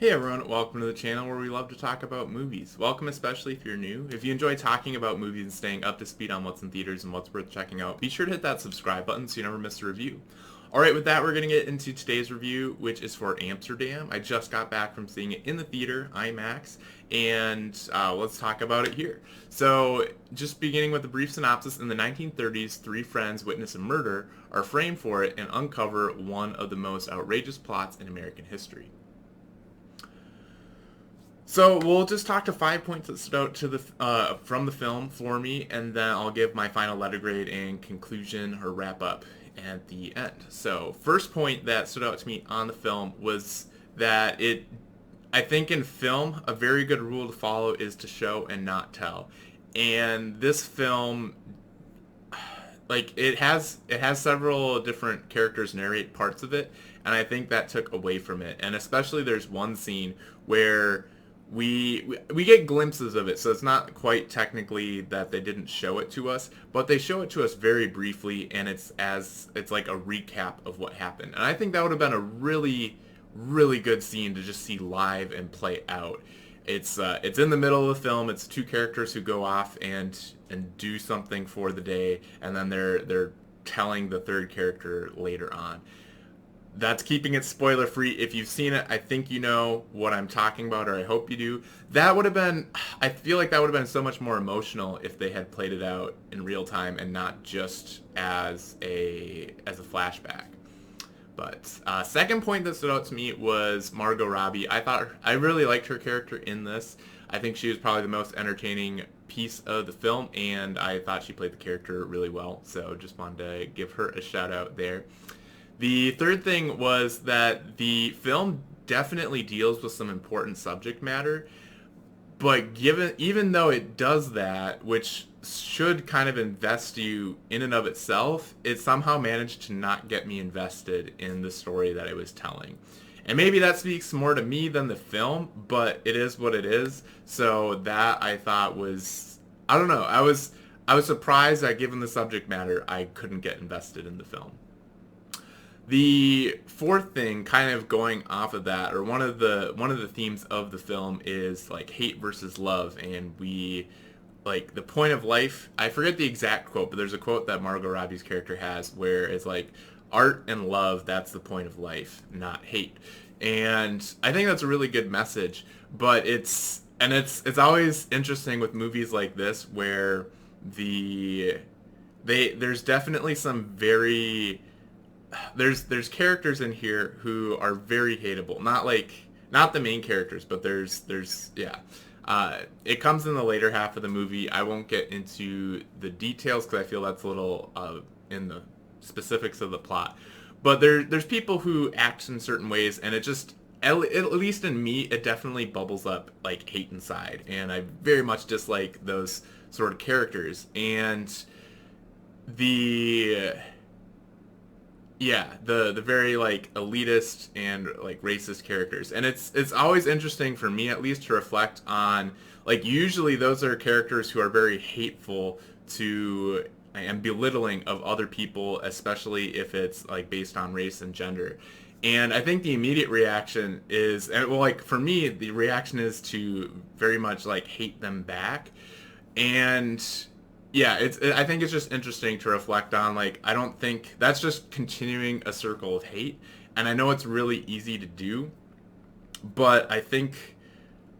Hey everyone, welcome to the channel where we love to talk about movies. Welcome especially if you're new. If you enjoy talking about movies and staying up to speed on what's in theaters and what's worth checking out, be sure to hit that subscribe button so you never miss a review. Alright, with that we're going to get into today's review, which is for Amsterdam. I just got back from seeing it in the theater, IMAX, and let's talk about it here. So, just beginning with a brief synopsis, in the 1930s, three friends witness a murder, are framed for it, and uncover one of the most outrageous plots in American history. So we'll just talk to 5 points that stood out to from the film for me, and then I'll give my final letter grade and conclusion or wrap up at the end. So first point that stood out to me on the film was that I think in film, a very good rule to follow is to show and not tell. And this film, like it has several different characters narrate parts of it, and I think that took away from it. And especially there's one scene where we get glimpses of it, so it's not quite technically that they didn't show it to us, but they show it to us very briefly, and it's like a recap of what happened. And I think that would have been a really, really good scene to just see live and play out. It's in the middle of the film. It's two characters who go off and do something for the day, and then they're telling the third character later on. That's keeping it spoiler free. If you've seen it, I think you know what I'm talking about, or I hope you do. That would have been, I feel like that would have been so much more emotional if they had played it out in real time and not just as a flashback. But second point that stood out to me was Margot Robbie. I really liked her character in this. I think she was probably the most entertaining piece of the film, and I thought she played the character really well. So just wanted to give her a shout out there. The third thing was that the film definitely deals with some important subject matter, but even though it does that, which should kind of invest you in and of itself, it somehow managed to not get me invested in the story that it was telling. And maybe that speaks more to me than the film, but it is what it is. So that I thought was, I don't know, I was surprised that given the subject matter, I couldn't get invested in the film. The fourth thing, kind of going off of that, or one of the themes of the film is like hate versus love, and the point of life. I forget the exact quote, but there's a quote that Margot Robbie's character has where it's like art and love, that's the point of life, not hate. And I think that's a really good message, but it's always interesting with movies like this where there's definitely some very there's characters in here who are very hateable. Not the main characters, but there's yeah. It comes in the later half of the movie. I won't get into the details because I feel that's a little in the specifics of the plot. But there's people who act in certain ways, and it just at least in me, it definitely bubbles up like hate inside, and I very much dislike those sort of characters. And the the very like elitist and like racist characters. And it's always interesting for me at least to reflect on, like, usually those are characters who are very hateful to and belittling of other people, especially if it's like based on race and gender. And I think the immediate reaction is, and well, like for me, the reaction is to very much like hate them back. And yeah, I think it's just interesting to reflect on. Like, I don't think that's just continuing a circle of hate, and I know it's really easy to do, but I think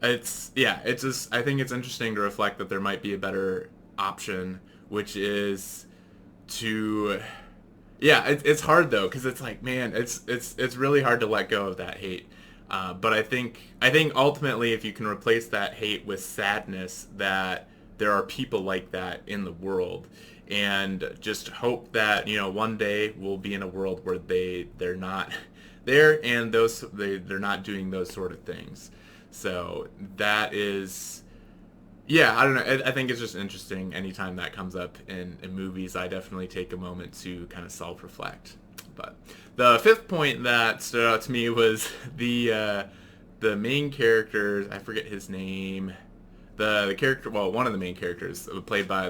I think it's interesting to reflect that there might be a better option, which is to, it's hard though, because it's like, man, it's really hard to let go of that hate. But I think ultimately, if you can replace that hate with sadness, that there are people like that in the world, and just hope that one day we'll be in a world where they're not there, and they're not doing those sort of things. So that is, I don't know. I think it's just interesting anytime that comes up in movies. I definitely take a moment to kind of self-reflect. But the fifth point that stood out to me was the main character. I forget his name. The character, well, one of the main characters, played by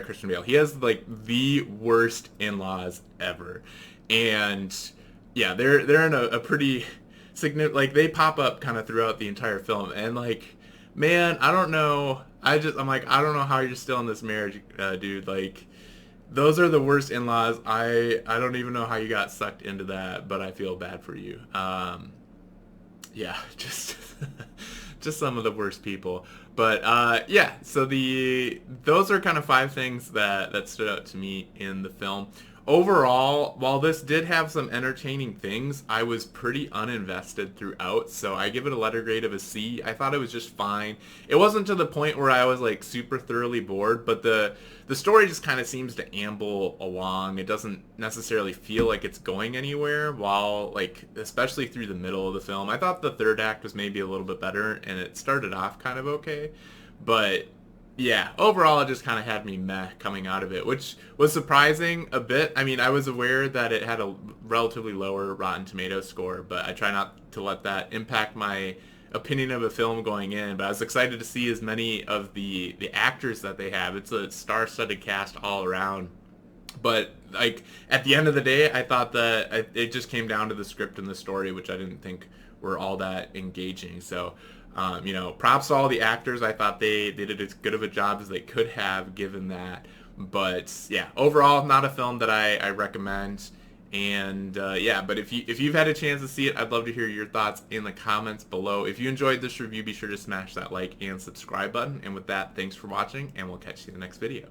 Christian Bale. He has like the worst in-laws ever, and they're in a pretty like they pop up kind of throughout the entire film, and like, man, I don't know. I'm like, I don't know how you're still in this marriage, dude. Like, those are the worst in-laws. I don't even know how you got sucked into that, but I feel bad for you. Yeah, just just some of the worst people. But yeah, so those are kind of five things that stood out to me in the film. Overall, while this did have some entertaining things, I was pretty uninvested throughout, so I give it a letter grade of a C. I thought it was just fine. It wasn't to the point where I was like super thoroughly bored, but the story just kind of seems to amble along. It doesn't necessarily feel like it's going anywhere, while like especially through the middle of the film. I thought the third act was maybe a little bit better, and it started off kind of okay, but yeah, overall it just kind of had me meh coming out of it, which was surprising a bit. I mean, I was aware that it had a relatively lower Rotten Tomatoes score, but I try not to let that impact my opinion of a film going in. But I was excited to see as many of the actors that they have. It's a star-studded cast all around. But like at the end of the day, I thought that it just came down to the script and the story, which I didn't think were all that engaging. So, props to all the actors. I thought they did as good of a job as they could have given that. But yeah, overall, not a film that I recommend. And yeah, but if you've had a chance to see it, I'd love to hear your thoughts in the comments below. If you enjoyed this review, be sure to smash that like and subscribe button. And with that, thanks for watching, and we'll catch you in the next video.